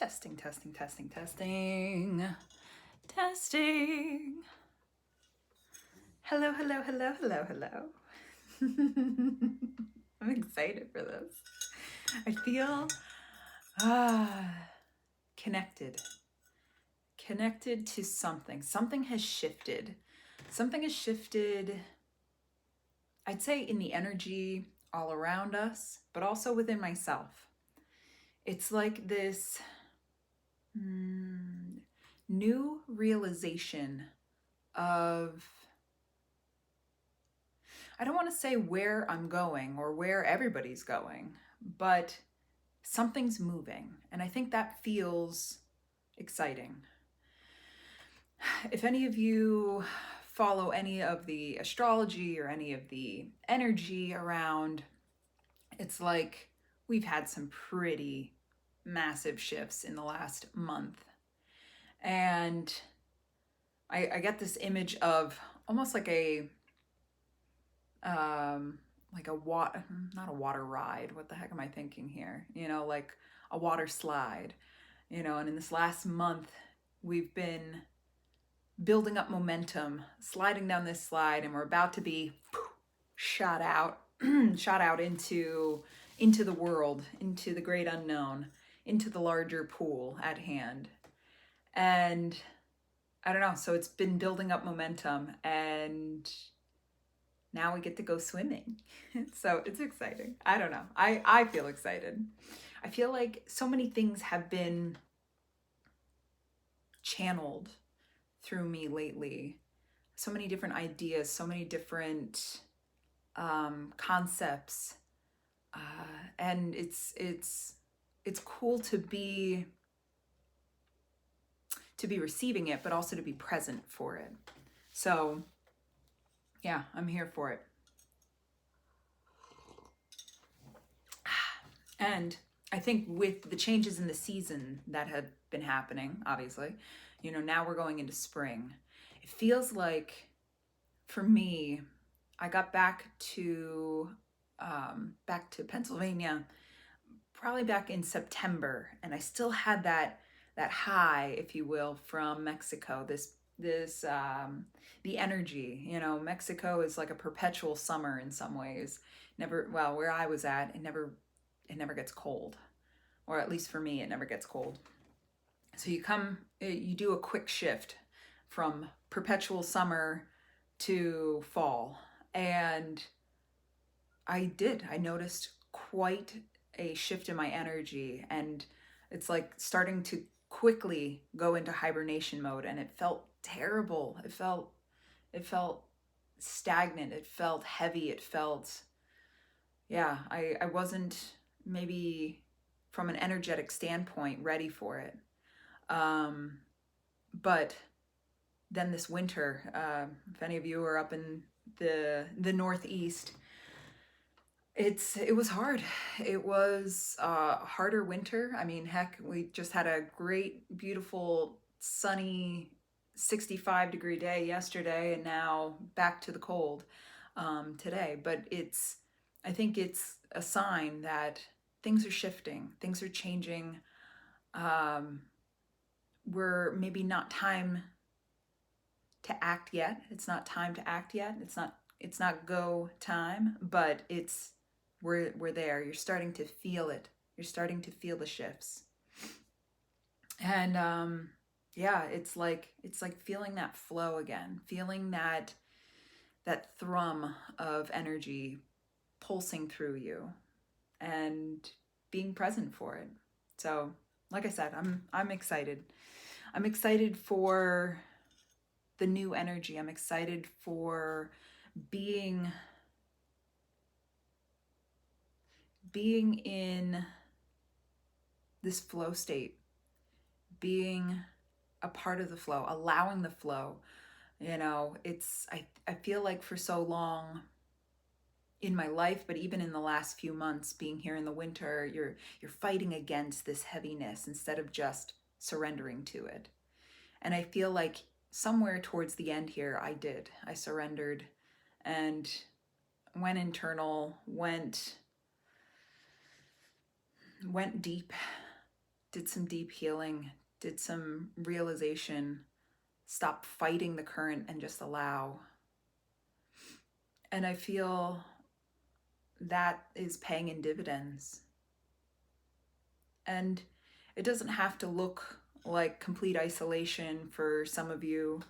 Testing, testing, testing, testing. Testing. Hello, hello, hello, hello, hello. I'm excited for this. I feel connected. Connected to something. Something has shifted. Something has shifted, I'd say, in the energy all around us, but also within myself. It's like this new realization of, I don't want to say where I'm going or where everybody's going, but something's moving. And I think that feels exciting. If any of you follow any of the astrology or any of the energy around, it's like we've had some pretty massive shifts in the last month. And I get this image of almost like a water, not a water ride. What the heck am I thinking here? Like a water slide, and in this last month, we've been building up momentum, sliding down this slide, and we're about to be shot out, shot out into the world, into the great unknown, into the larger pool at hand. And I don't know, so it's been building up momentum, and now we get to go swimming. So it's exciting. I don't know. I feel excited. I feel like so many things have been channeled through me lately. So many different ideas, so many different concepts. And it's cool to be receiving it, but also to be present for it. So yeah, I'm here for it. And I think with the changes in the season that have been happening, obviously, now we're going into spring. It feels like, for me, I got back to Pennsylvania probably back in September, and I still had that high, if you will, from Mexico. The energy. Mexico is like a perpetual summer in some ways. Where I was at, it never gets cold, or at least for me, it never gets cold. So you do a quick shift from perpetual summer to fall, and I noticed quite a shift in my energy, and it's like starting to quickly go into hibernation mode, and it felt terrible. It felt stagnant. It felt heavy. It felt, I wasn't, maybe from an energetic standpoint, ready for it. But then this winter, if any of you are up in the Northeast, it was hard. It was a harder winter. I mean, heck, we just had a great, beautiful, sunny 65-degree day yesterday, and now back to the cold today. But I think it's a sign that things are shifting, things are changing. We're maybe not time to act yet. It's not time to act yet. It's not go time, but we're there. You're starting to feel it. You're starting to feel the shifts. And it's like feeling that flow again, feeling that thrum of energy pulsing through you, and being present for it. So, like I said, I'm excited. I'm excited for the new energy. I'm excited for being in this flow state, being a part of the flow, allowing the flow. I feel like for so long in my life, but even in the last few months being here in the winter, you're fighting against this heaviness instead of just surrendering to it. And I feel like somewhere towards the end here, I surrendered and went internal, went deep, did some deep healing, did some realization, stop fighting the current and just allow. And I feel that is paying in dividends. And it doesn't have to look like complete isolation for some of you,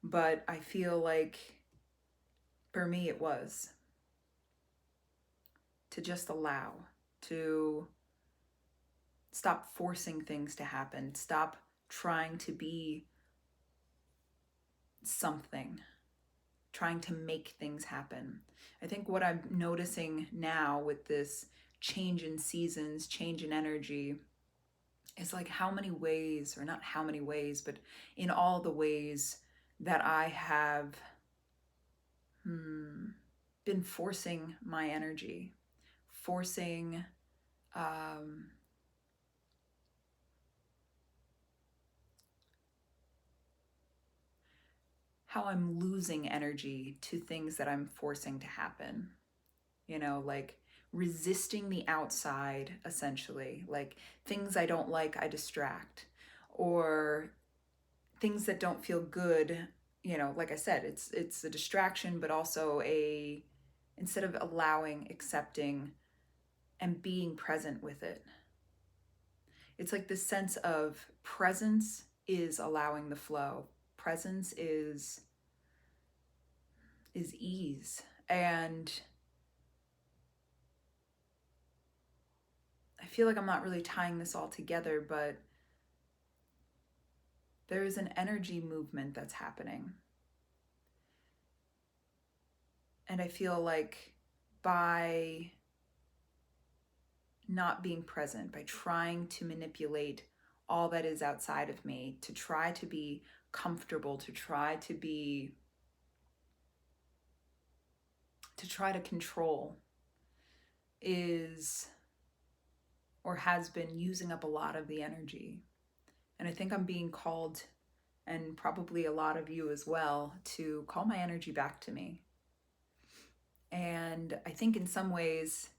but I feel like for me it was. To just allow, to stop forcing things to happen, stop trying to be something, trying to make things happen. I think what I'm noticing now with this change in seasons, change in energy, is like how many ways, or not how many ways, but in all the ways that I have been forcing my energy, forcing how I'm losing energy to things that I'm forcing to happen. You know, like resisting the outside, essentially. Like things I don't like, I distract. Or things that don't feel good, you know, like I said, it's a distraction, but also instead of allowing, accepting, and being present with it. It's like this sense of presence is allowing the flow. Presence is ease. And I feel like I'm not really tying this all together, but there is an energy movement that's happening. And I feel like by not being present, by trying to manipulate all that is outside of me, to try to be comfortable, to try to control, is or has been using up a lot of the energy. And I think I'm being called, and probably a lot of you as well, to call my energy back to me. And I think in some ways,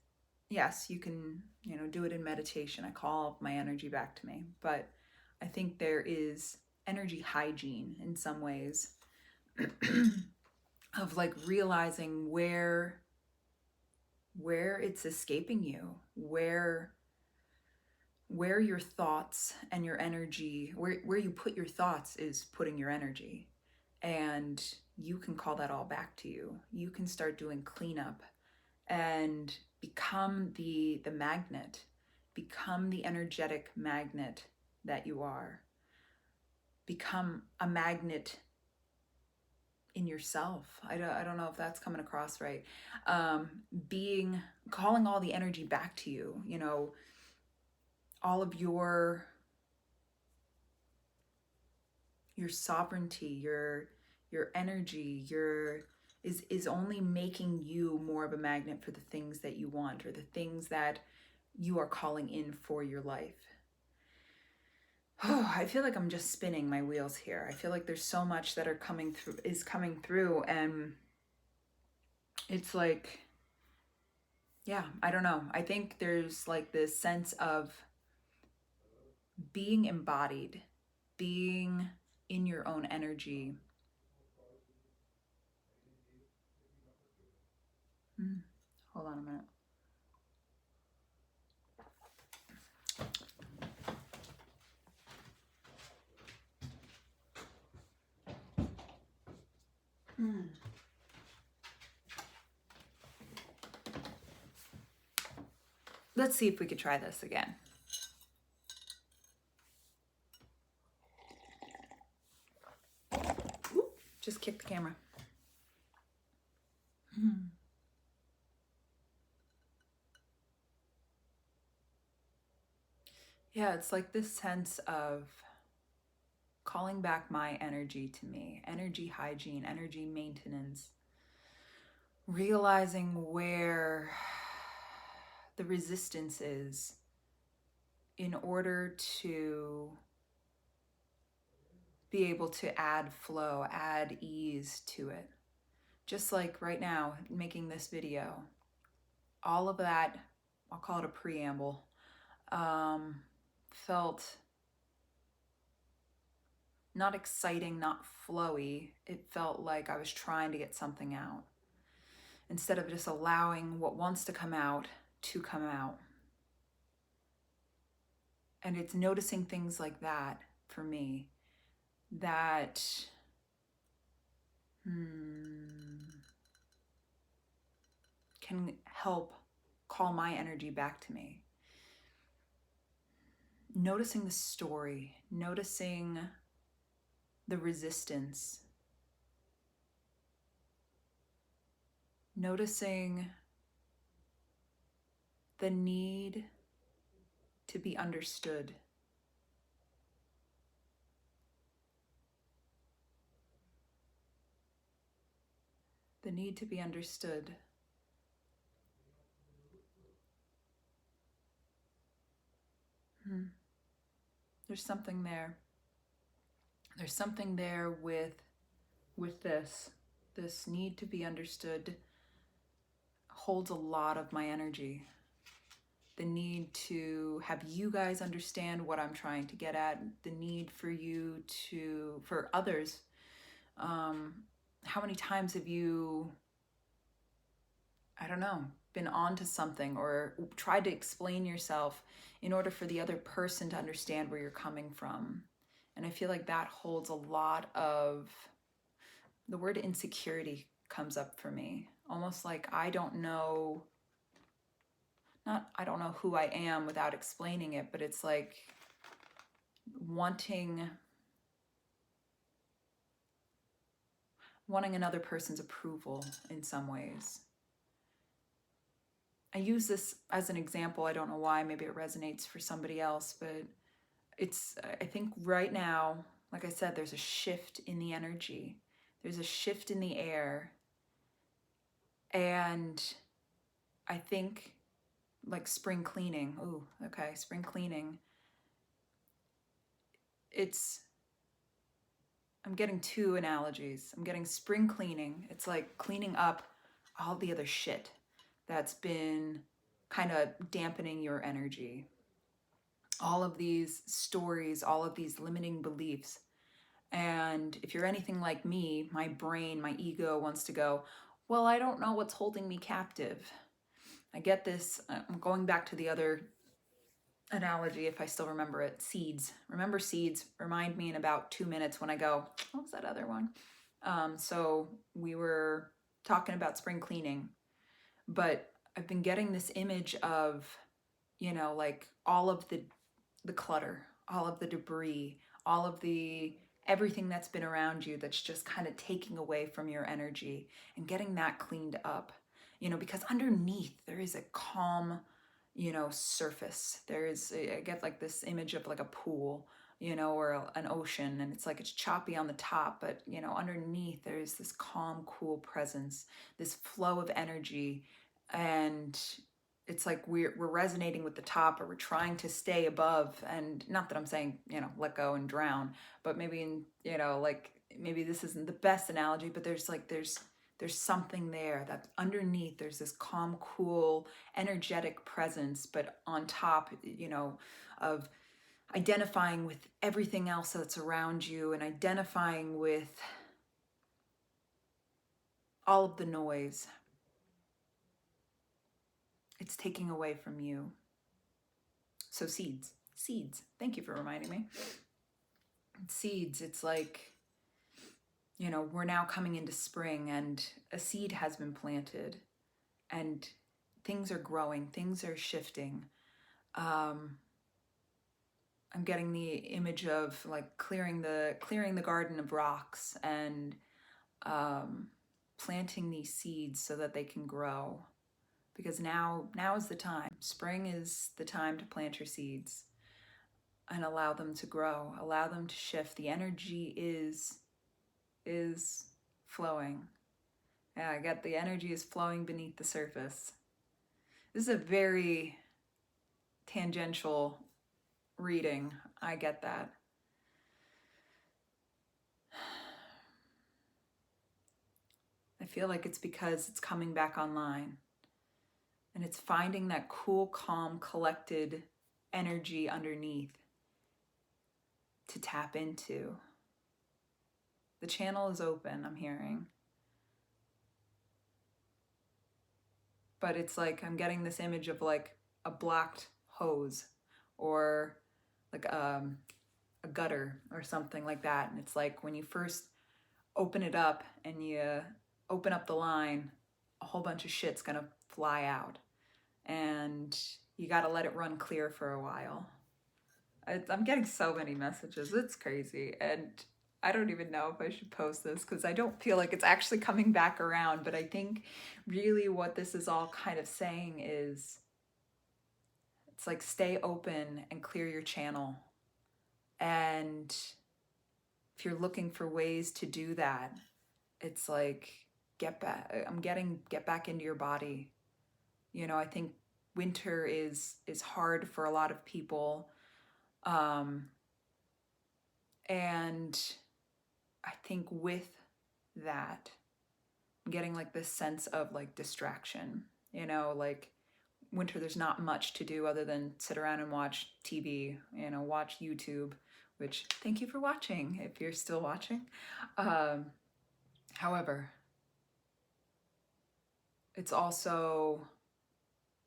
yes, you can, do it in meditation. I call my energy back to me. But I think there is energy hygiene in some ways of like realizing where it's escaping you, where your thoughts and your energy, where you put your thoughts is putting your energy. And you can call that all back to you. You can start doing cleanup and become the magnet, become the energetic magnet that you are. Become a magnet in yourself. I don't know if that's coming across right. Calling all the energy back to you, all of your sovereignty, your energy, is only making you more of a magnet for the things that you want, or the things that you are calling in for your life. Oh, I feel like I'm just spinning my wheels here. I feel like there's so much that is coming through, and it's like, yeah, I don't know. I think there's like this sense of being embodied, being in your own energy. Hold on a minute. Let's see if we could try this again. Ooh, just kick the camera. Yeah, it's like this sense of calling back my energy to me, energy hygiene, energy maintenance, realizing where the resistance is in order to be able to add flow, add ease to it. Just like right now, making this video, all of that, I'll call it a preamble, felt not exciting, not flowy. It felt like I was trying to get something out instead of just allowing what wants to come out to come out. And it's noticing things like that for me that can help call my energy back to me. Noticing the story, noticing the resistance, noticing the need to be understood. The need to be understood. There's something there. There's something there with this need to be understood holds a lot of my energy. The need to have you guys understand what I'm trying to get at, the need for you to, for others. How many times have you, I don't know, been onto something or tried to explain yourself in order for the other person to understand where you're coming from? And I feel like that holds a lot of, the word insecurity comes up for me. Almost like I don't know who I am without explaining it, but it's like wanting another person's approval in some ways. I use this as an example. I don't know why, maybe it resonates for somebody else, but I think right now, like I said, there's a shift in the energy. There's a shift in the air. And I think like spring cleaning. Ooh, okay, spring cleaning. I'm getting two analogies. I'm getting spring cleaning. It's like cleaning up all the other shit that's been kind of dampening your energy. All of these stories, all of these limiting beliefs. And if you're anything like me, my brain, my ego wants to go, well, I don't know what's holding me captive. I get this. I'm going back to the other analogy, if I still remember it. Seeds. Remember seeds? Remind me in about 2 minutes when I go, what was that other one? So we were talking about spring cleaning, but I've been getting this image of, like all of the clutter, all of the debris, all of the everything that's been around you that's just kind of taking away from your energy and getting that cleaned up, because underneath there is a calm, surface. I get like this image of like a pool, or an ocean, and it's like it's choppy on the top, but underneath there's this calm, cool presence, this flow of energy. And it's like we're resonating with the top, or we're trying to stay above. And not that I'm saying, let go and drown, but maybe maybe this isn't the best analogy, but there's something there that underneath there's this calm, cool, energetic presence, but on top, of identifying with everything else that's around you and identifying with all of the noise. It's taking away from you. So seeds. Thank you for reminding me. Seeds, it's like, we're now coming into spring and a seed has been planted and things are growing, things are shifting. I'm getting the image of like clearing the garden of rocks and planting these seeds so that they can grow. Because now is the time. Spring is the time to plant your seeds and allow them to grow, allow them to shift. The energy is flowing. Yeah, I get the energy is flowing beneath the surface. This is a very tangential reading. I get that. I feel like it's because it's coming back online. And it's finding that cool, calm, collected energy underneath to tap into. The channel is open, I'm hearing. But it's like I'm getting this image of like a blocked hose or like a gutter or something like that. And it's like when you first open it up and you open up the line, a whole bunch of shit's gonna fly out. And you gotta let it run clear for a while. I'm getting so many messages. It's crazy. And I don't even know if I should post this because I don't feel like it's actually coming back around. But I think really what this is all kind of saying is it's like stay open and clear your channel. And if you're looking for ways to do that, it's like get back into your body. You know, I think winter is hard for a lot of people. And I think with that, I'm getting like this sense of like distraction, you know, like winter, there's not much to do other than sit around and watch TV, you know, watch YouTube, which thank you for watching if you're still watching. However, it's also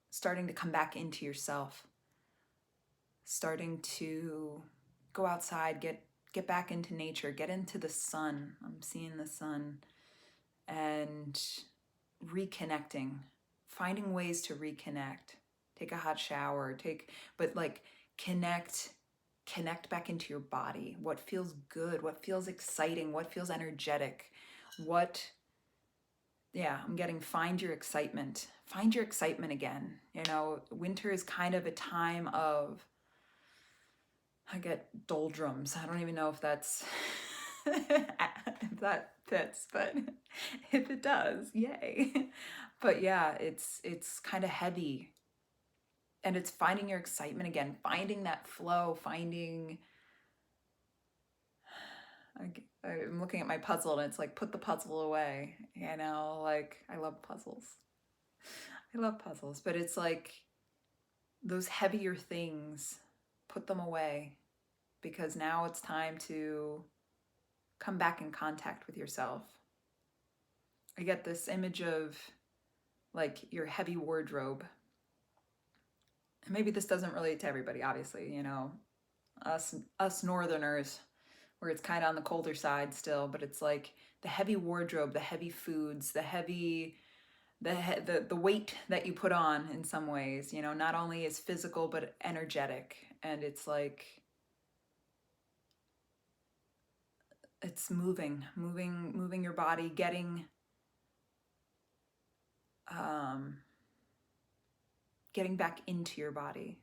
starting to come back into yourself, starting to go outside, get back into nature, get into the sun. I'm seeing the sun and reconnecting, finding ways to reconnect. Take a hot shower, but like connect back into your body. What feels good, what feels exciting, what feels energetic, I'm getting find your excitement again. You know, winter is kind of a time of, I get doldrums. I don't even know if that's if that fits, but if it does, yay. But yeah, it's kind of heavy. And it's finding your excitement again, finding that flow, I'm looking at my puzzle and it's like, put the puzzle away, you know, like I love puzzles. But it's like those heavier things, put them away, because now it's time to come back in contact with yourself. I get this image of like your heavy wardrobe. And maybe this doesn't relate to everybody, obviously, you know, us northerners, where it's kind of on the colder side still, but it's like the heavy wardrobe, the heavy foods, the weight that you put on in some ways, you know, not only is physical but energetic. And it's like it's moving your body, getting back into your body.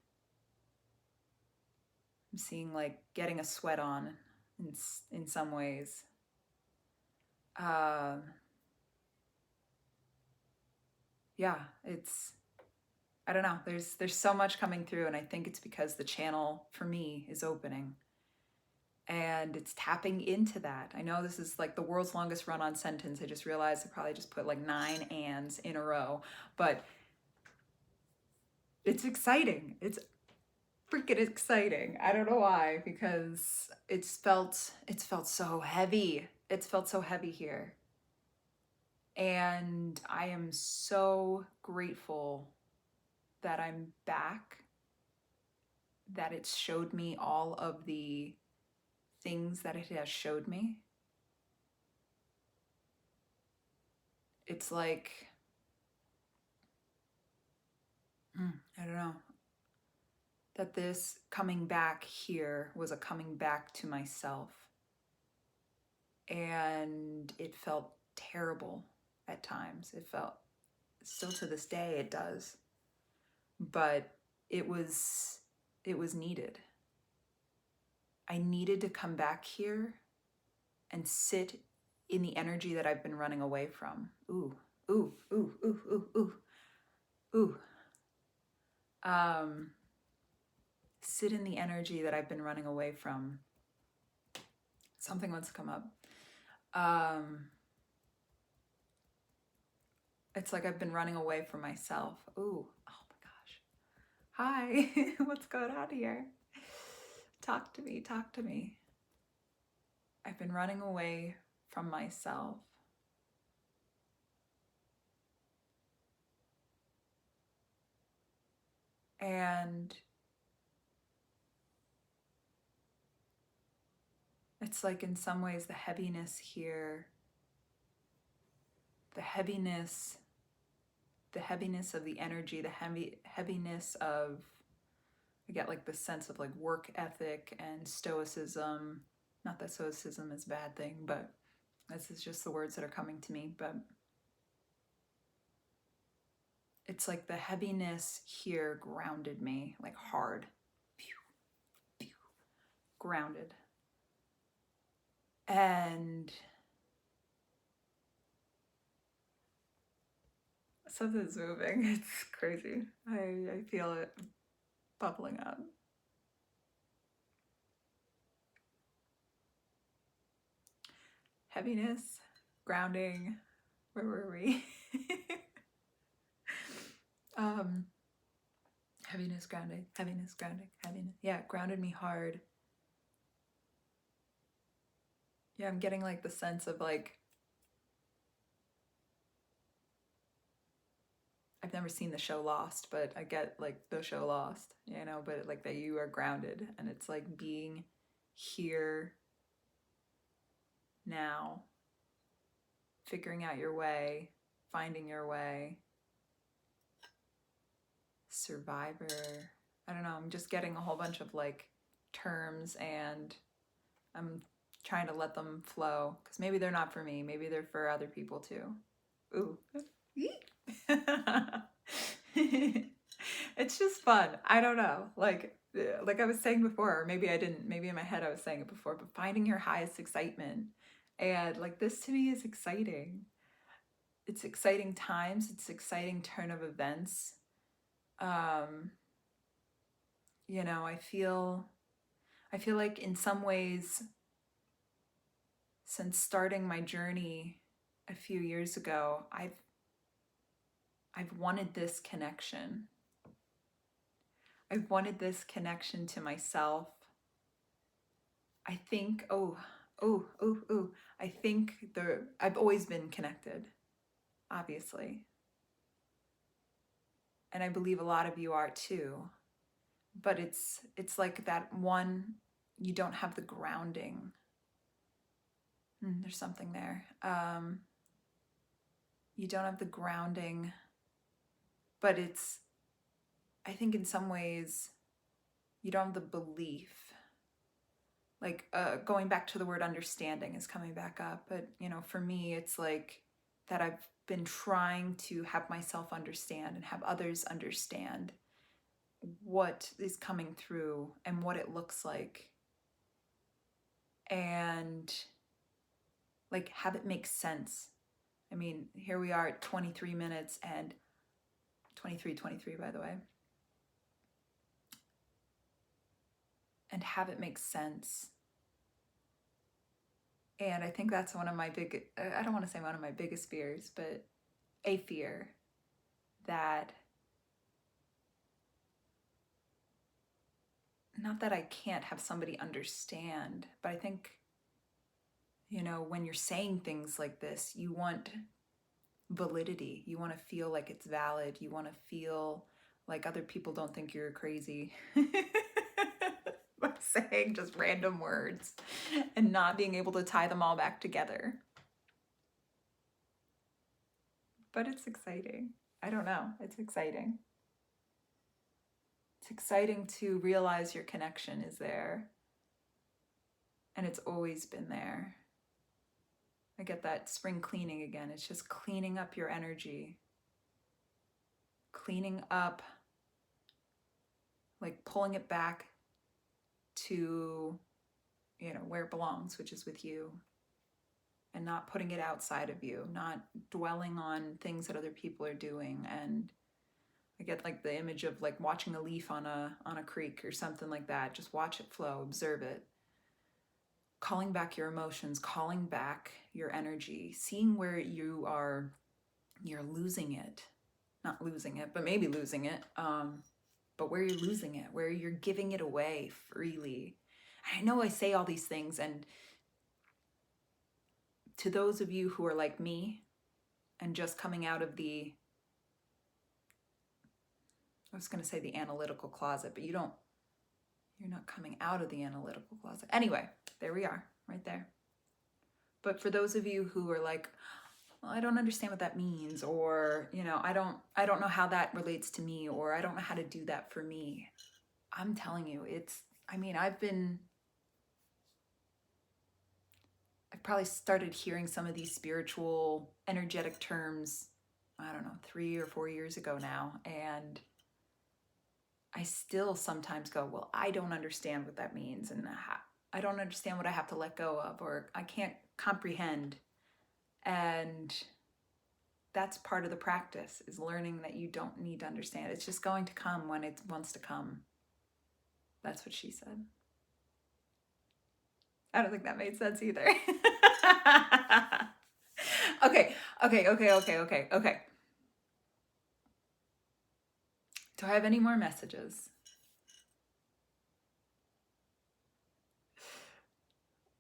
I'm seeing like getting a sweat on in some ways. Yeah, it's, I don't know. There's so much coming through, and I think it's because the channel for me is opening. And it's tapping into that. I know this is like the world's longest run-on sentence. I just realized I probably just put like 9 ands in a row, but it's exciting. It's freaking exciting. I don't know why, because it's felt so heavy. It's felt so heavy here. And I am so grateful that I'm back, that it's showed me all of the things that it has showed me. It's like, I don't know, that this coming back here was a coming back to myself. And it felt terrible at times. It felt, still to this day it does. But it was needed. I needed to come back here and sit in the energy that I've been running away from. Ooh, ooh, ooh, ooh, ooh, ooh, ooh. Sit in the energy that I've been running away from. Something wants to come up. It's like I've been running away from myself. Ooh, oh my gosh. Hi, what's going on here? Talk to me. I've been running away from myself. And it's like in some ways the heaviness here, the heaviness of the energy, the heaviness of, I get like the sense of like work ethic and stoicism. Not that stoicism is a bad thing, but this is just the words that are coming to me. But it's like the heaviness here grounded me, like hard. Pew, pew, grounded. And something's moving. It's crazy. I feel it bubbling up. Heaviness, grounding. Where were we? Heaviness, grounding, heaviness, grounding, heaviness. Yeah, it grounded me hard. Yeah, I'm getting like the sense of like, I've never seen the show Lost, but I get like the show Lost, you know, but like that you are grounded and it's like being here now, figuring out your way, finding your way. Survivor. I don't know, I'm just getting a whole bunch of like terms and I'm trying to let them flow because maybe they're not for me, maybe they're for other people too. Ooh. It's just fun. I don't know. Like I was saying before, or maybe I didn't, maybe in my head I was saying it before, but finding your highest excitement. And like this to me is exciting. It's exciting times, it's exciting turn of events. You know, I feel like in some ways since starting my journey a few years ago, I've wanted this connection. I've wanted this connection to myself. I think, I think I've always been connected, obviously. And I believe a lot of you are too. But it's like that one, you don't have the grounding. There's something there. You don't have the grounding, but it's, I think in some ways, you don't have the belief. Like going back to the word understanding is coming back up. But, you know, for me, it's like that I've been trying to have myself understand and have others understand what is coming through and what it looks like. And like have it make sense. I mean, here we are at 23 minutes and 23 by the way. And have it make sense. And I think that's one of my I don't want to say one of my biggest fears, but a fear that, not that I can't have somebody understand, but I think, you know, when you're saying things like this, you want validity. You want to feel like it's valid. You want to feel like other people don't think you're crazy by saying just random words and not being able to tie them all back together. But it's exciting. I don't know. It's exciting. It's exciting to realize your connection is there. And it's always been there. I get that spring cleaning again. It's just cleaning up your energy. Cleaning up, like pulling it back to, you know, where it belongs, which is with you. And not putting it outside of you, not dwelling on things that other people are doing. And I get like the image of like watching a leaf on a creek or something like that. Just watch it flow, observe it. Calling back your emotions, calling back your energy, seeing where you're losing it. Not losing it, but maybe losing it. But where you're losing it, where you're giving it away freely. I know I say all these things and to those of you who are like me and just coming out of the, I was going to say the analytical closet, but you're not coming out of the analytical closet. Anyway, there we are, right there. But for those of you who are like, well, I don't understand what that means, or, I don't know how that relates to me, or I don't know how to do that for me. I'm telling you, I've probably started hearing some of these spiritual, energetic terms, I don't know, 3 or 4 years ago now. And I still sometimes go, well, I don't understand what that means. And I don't understand what I have to let go of, or I can't comprehend. And that's part of the practice, is learning that you don't need to understand. It's just going to come when it wants to come. That's what she said. I don't think that made sense either. Okay. Do I have any more messages?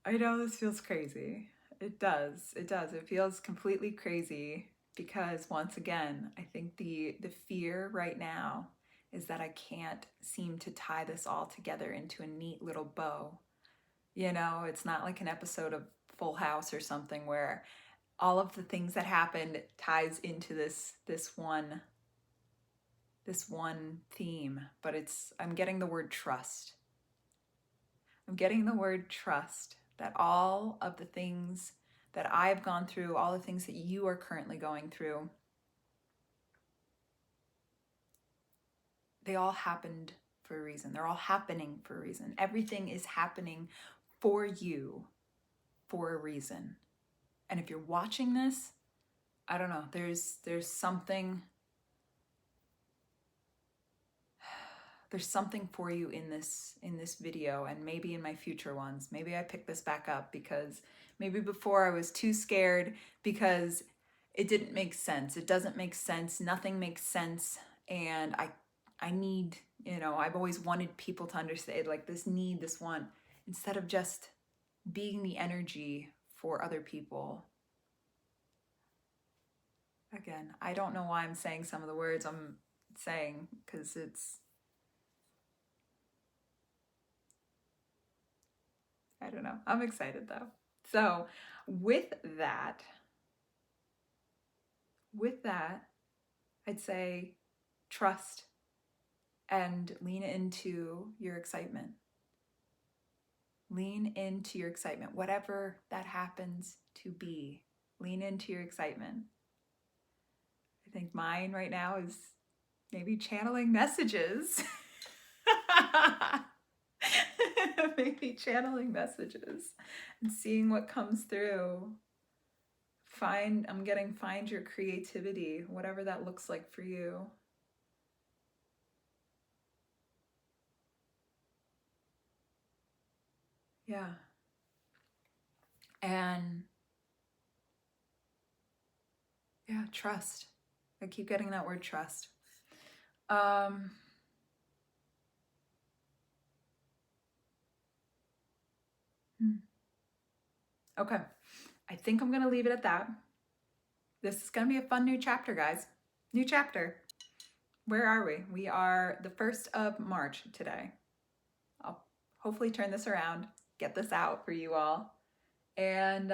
I know this feels crazy. It does. It feels completely crazy because, once again, I think the fear right now is that I can't seem to tie this all together into a neat little bow. It's not like an episode of Full House or something where all of the things that happened ties into this one theme. But I'm getting the word trust. I'm getting the word trust, that all of the things that I've gone through, all the things that you are currently going through, they all happened for a reason. They're all happening for a reason. Everything is happening for you for a reason. And if you're watching this, I don't know, there's something for you in this video, and maybe in my future ones. Maybe I pick this back up because maybe before I was too scared because it didn't make sense. It doesn't make sense. Nothing makes sense. And I need, I've always wanted people to understand, like, this want, instead of just being the energy for other people. Again, I don't know why I'm saying some of the words I'm saying, because I don't know. I'm excited though. So with that, I'd say trust and lean into your excitement. Lean into your excitement, whatever that happens to be. Lean into your excitement. I think mine right now is maybe channeling messages. Maybe channeling messages and seeing what comes through. Find your creativity, whatever that looks like for you. Yeah. And yeah, trust. I keep getting that word trust. Okay. I think I'm going to leave it at that. This is going to be a fun new chapter, guys. New chapter. Where are we? We are the 1st of March today. I'll hopefully turn this around, get this out for you all. And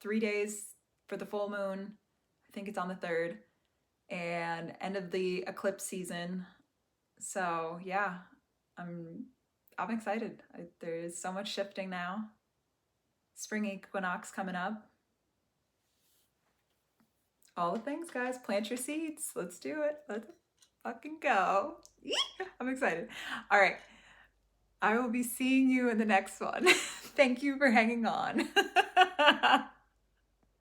3 days for the full moon. I think it's on the 3rd. And end of the eclipse season. So yeah, I'm excited. There is so much shifting now. Spring equinox coming up. All the things, guys. Plant your seeds. Let's do it. Let's fucking go. I'm excited. All right. I will be seeing you in the next one. Thank you for hanging on.